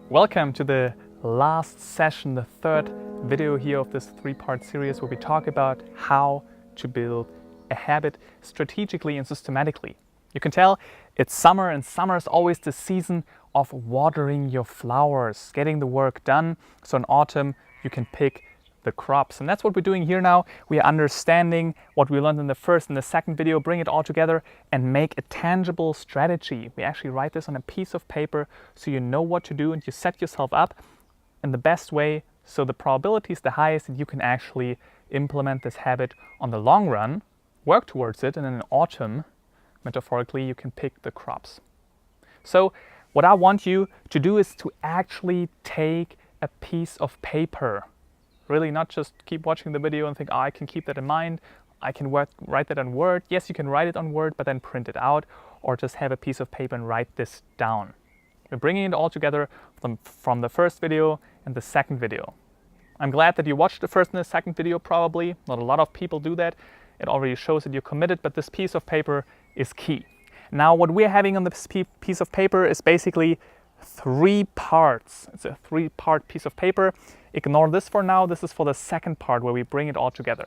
Welcome to the last session, the third video here of this three-part series where we talk about how to build a habit strategically and systematically. You can tell it's summer, and summer is always the season of watering your flowers, getting the work done. So in autumn, you can pick the crops. And that's what we're doing here now. We are understanding what we learned in the first and the second video, bring it all together and make a tangible strategy. We actually write this on a piece of paper so you know what to do and you set yourself up in the best way so the probability is the highest that you can actually implement this habit on the long run, work towards it, and then in autumn, metaphorically, you can pick the crops. So what I want you to do is to actually take a piece of paper. Really not just keep watching the video and think, oh, I can keep that in mind, I can write that on Word. Yes, you can write it on Word, but then print it out, or just have a piece of paper and write this down. We're bringing it all together from the first video and the second video. I'm glad that you watched the first and the second video probably. Not a lot of people do that. It already shows that you're committed, but this piece of paper is key. Now, what we're having on this piece of paper is basically three parts. It's a three-part piece of paper. Ignore this for now. This is for the second part where we bring it all together.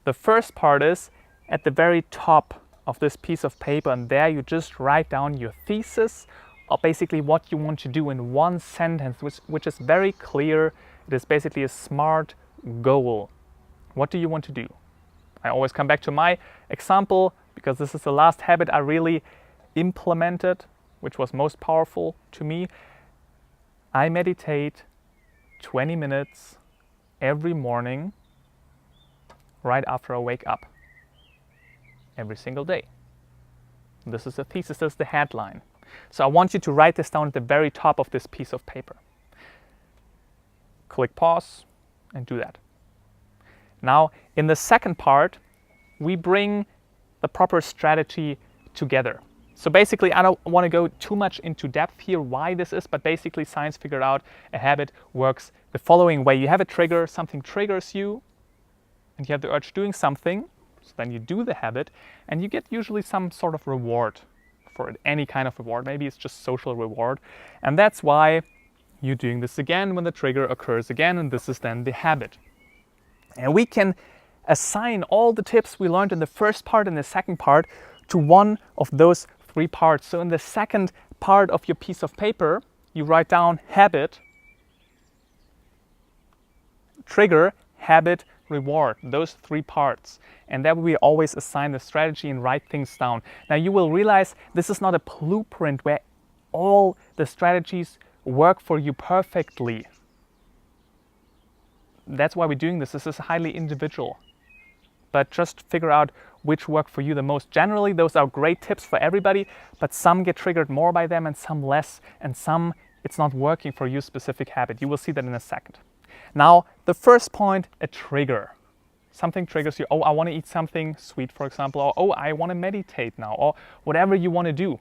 The first part is at the very top of this piece of paper, and there you just write down your thesis, or basically what you want to do in one sentence, which is very clear. It is basically a SMART goal. What do you want to do? I always come back to my example because this is the last habit I really implemented, which was most powerful to me. I meditate 20 minutes every morning right after I wake up, every single day. This is the thesis, this is the headline. So I want you to write this down at the very top of this piece of paper. Click pause and do that. Now, in the second part, we bring the proper strategy together. So basically, I don't want to go too much into depth here why this is, but basically science figured out a habit works the following way. You have a trigger, something triggers you, and you have the urge doing something, so then you do the habit, and you get usually some sort of reward for it, any kind of reward. Maybe it's just social reward, and that's why you're doing this again when the trigger occurs again, and this is then the habit. And we can assign all the tips we learned in the first part and the second part to one of those three parts. So in the second part of your piece of paper, you write down habit, trigger, habit, reward, those three parts. And that we always assign the strategy and write things down. Now you will realize this is not a blueprint where all the strategies work for you perfectly. That's why we're doing this. This is highly individual. But just figure out which work for you the most. Generally, those are great tips for everybody, but some get triggered more by them and some less, and some it's not working for your specific habit. You will see that in a second. Now, the first point, a trigger. Something triggers you. Oh, I want to eat something sweet, for example, or oh, I want to meditate now, or whatever you want to do.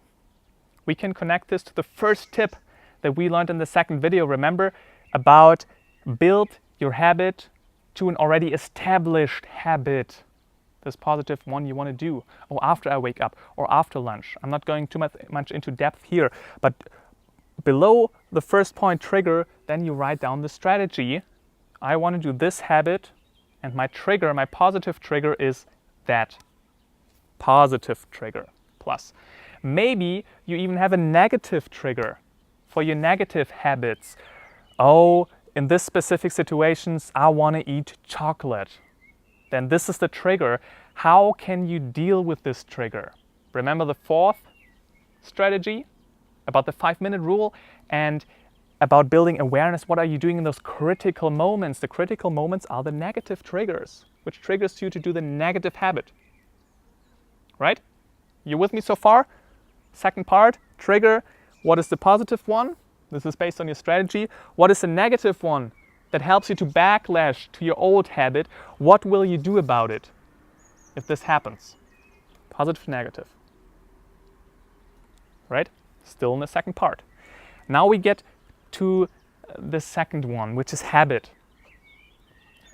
We can connect this to the first tip that we learned in the second video. Remember about build your habit to an already established habit. This positive one you want to do, or after I wake up, or after lunch. I'm not going too much into depth here, but below the first point, trigger, then you write down the strategy. I want to do this habit, and my trigger, my positive trigger is that. Positive trigger, plus. Maybe you even have a negative trigger for your negative habits. Oh, in this specific situations, I want to eat chocolate. Then this is the trigger. How can you deal with this trigger? Remember the fourth strategy about the 5-minute rule and about building awareness. What are you doing in those critical moments? The critical moments are the negative triggers, which triggers you to do the negative habit. Right? You with me so far? Second part, trigger. What is the positive one? This is based on your strategy. What is the negative one that helps you to backlash to your old habit? What will you do about it if this happens? Positive, negative. Right? Still in the second part. Now we get to the second one, which is habit.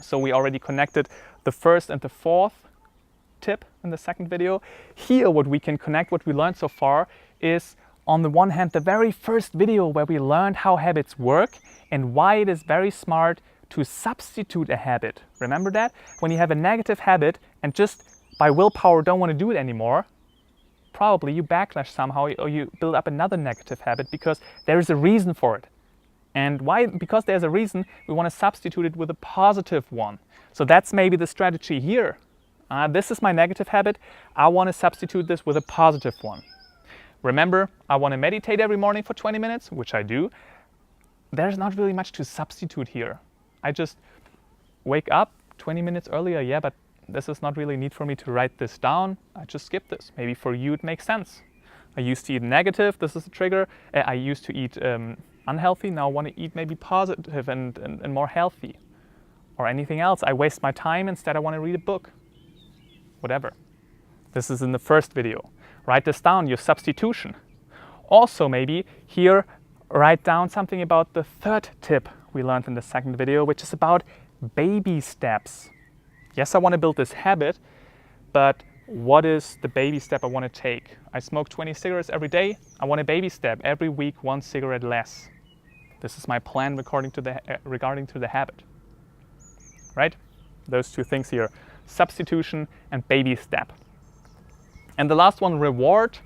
So we already connected the first and the fourth tip in the second video. Here what we can connect, what we learned so far, is on the one hand, the very first video where we learned how habits work and why it is very smart to substitute a habit. Remember that? When you have a negative habit and just by willpower don't want to do it anymore, probably you backlash somehow or you build up another negative habit because there is a reason for it. And why? Because there's a reason, we want to substitute it with a positive one. So that's maybe the strategy here. This is my negative habit. I want to substitute this with a positive one. Remember, I want to meditate every morning for 20 minutes, which I do. There's not really much to substitute here. I just wake up 20 minutes earlier, yeah, but this is not really a need for me to write this down. I just skip this. Maybe for you it makes sense. I used to eat negative, this is a trigger. I used to eat unhealthy, now I want to eat maybe positive and more healthy. Or anything else. I waste my time, instead I want to read a book. Whatever. This is in the first video. Write this down, your substitution. Also maybe here, write down something about the third tip we learned in the second video, which is about baby steps. Yes, I want to build this habit, but what is the baby step I want to take? I smoke 20 cigarettes every day. I want a baby step. Every week, 1 cigarette less. This is my plan regarding to the habit. Right? Those two things here, substitution and baby step. And the last one, reward.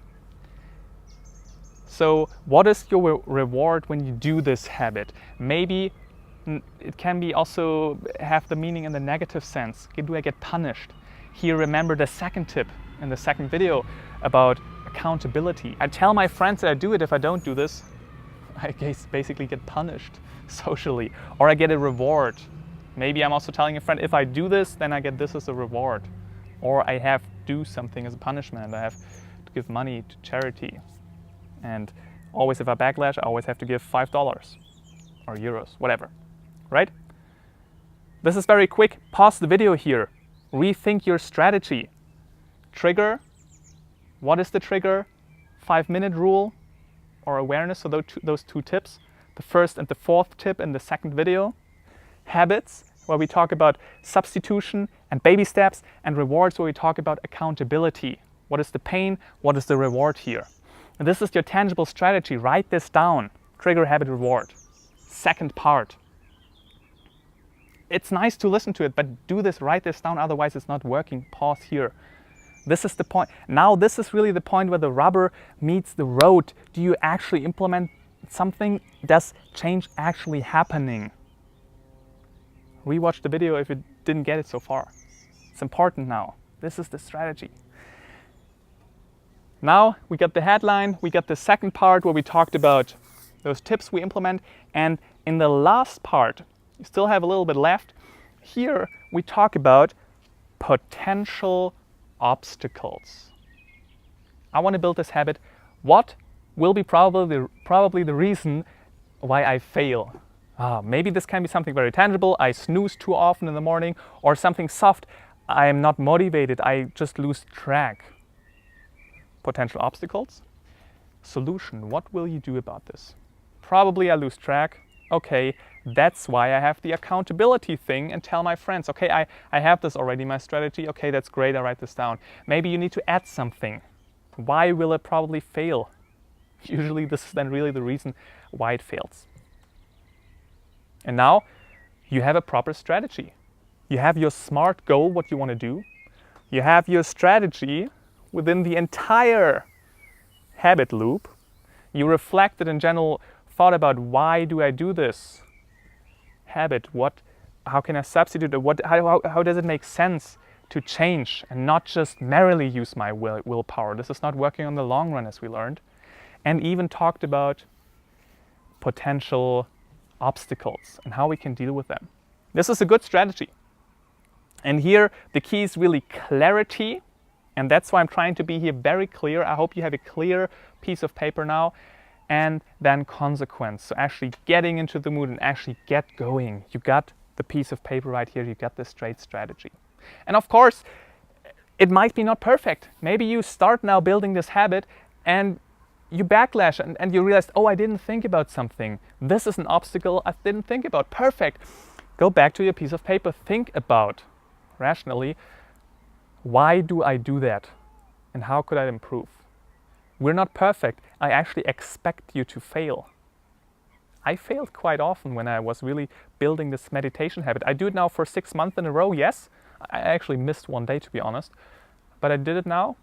So what is your reward when you do this habit? Maybe it can be also have the meaning in the negative sense. Do I get punished? Here, remember the second tip in the second video about accountability. I tell my friends that I do it. If I don't do this, I basically get punished socially, or I get a reward. Maybe I'm also telling a friend, if I do this, then I get this as a reward. Or I have to do something as a punishment. I have to give money to charity. And always if I backlash, I always have to give $5 or euros, whatever, right? This is very quick. Pause the video here. Rethink your strategy. Trigger. What is the trigger? 5-minute rule or awareness. So those two tips, the first and the fourth tip in the second video. Habits, where we talk about substitution and baby steps, and rewards, where we talk about accountability. What is the pain? What is the reward here? And this is your tangible strategy. Write this down. Trigger, habit, reward. Second part. It's nice to listen to it, but do this, write this down, otherwise it's not working. Pause here. This is the point. Now this is really the point where the rubber meets the road. Do you actually implement something? Does change actually happening? Rewatch the video if you didn't get it so far. It's important now. This is the strategy. Now we got the headline, we got the second part where we talked about those tips we implement, and in the last part, you still have a little bit left. Here we talk about potential obstacles. I want to build this habit. What will be probably the reason why I fail? Maybe this can be something very tangible. I snooze too often in the morning, or something soft. I am not motivated. I just lose track. Potential obstacles. Solution. What will you do about this? Probably I lose track. Okay, that's why I have the accountability thing and tell my friends, okay, I have this already, my strategy. Okay, that's great. I write this down. Maybe you need to add something. Why will it probably fail? Usually this is then really the reason why it fails. And now you have a proper strategy. You have your SMART goal, what you want to do. You have your strategy within the entire habit loop. You reflected in general thought about why do I do this habit? How can I substitute it? How does it make sense to change and not just merely use my willpower? This is not working on the long run, as we learned. And even talked about potential obstacles and how we can deal with them. This is a good strategy. And here the key is really clarity, and that's why I'm trying to be here very clear. I hope you have a clear piece of paper now. And then consequence. So actually getting into the mood and actually get going. You got the piece of paper right here. You got the straight strategy. And of course, it might be not perfect. Maybe you start now building this habit and you backlash and you realize, oh, I didn't think about something. This is an obstacle I didn't think about. Perfect. Go back to your piece of paper. Think about rationally, why do I do that? And how could I improve? We're not perfect. I actually expect you to fail. I failed quite often when I was really building this meditation habit. I do it now for 6 months in a row, yes. I actually missed one day, to be honest. But I did it now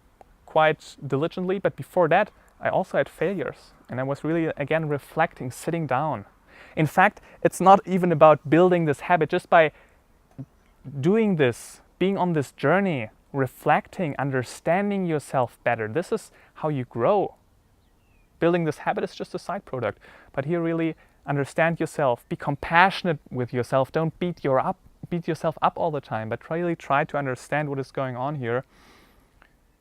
quite diligently. But before that, I also had failures. And I was really, again, reflecting, sitting down. In fact, it's not even about building this habit. Just by doing this, being on this journey, reflecting, understanding yourself better, this is how you grow. Building this habit is just a side product. But here really understand yourself, be compassionate with yourself. Don't beat yourself up all the time, but really try to understand what is going on here.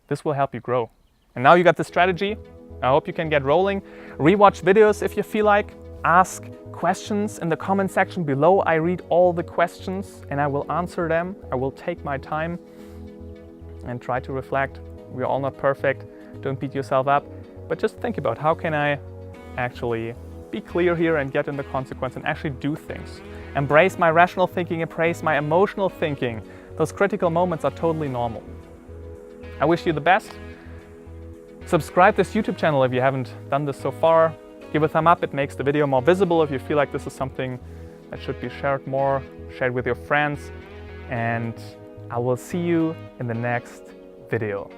This will help you grow. And now you got the strategy. I hope you can get rolling. Rewatch videos if you feel like. Ask questions in the comment section below. I read all the questions and I will answer them. I will take my time and try to reflect. We're all not perfect. Don't beat yourself up. But just think about, how can I actually be clear here and get in the consequence and actually do things. Embrace my rational thinking, embrace my emotional thinking. Those critical moments are totally normal. I wish you the best. Subscribe to this YouTube channel if you haven't done this so far. Give a thumb up, it makes the video more visible if you feel like this is something that should be shared more. Share it with your friends. And I will see you in the next video.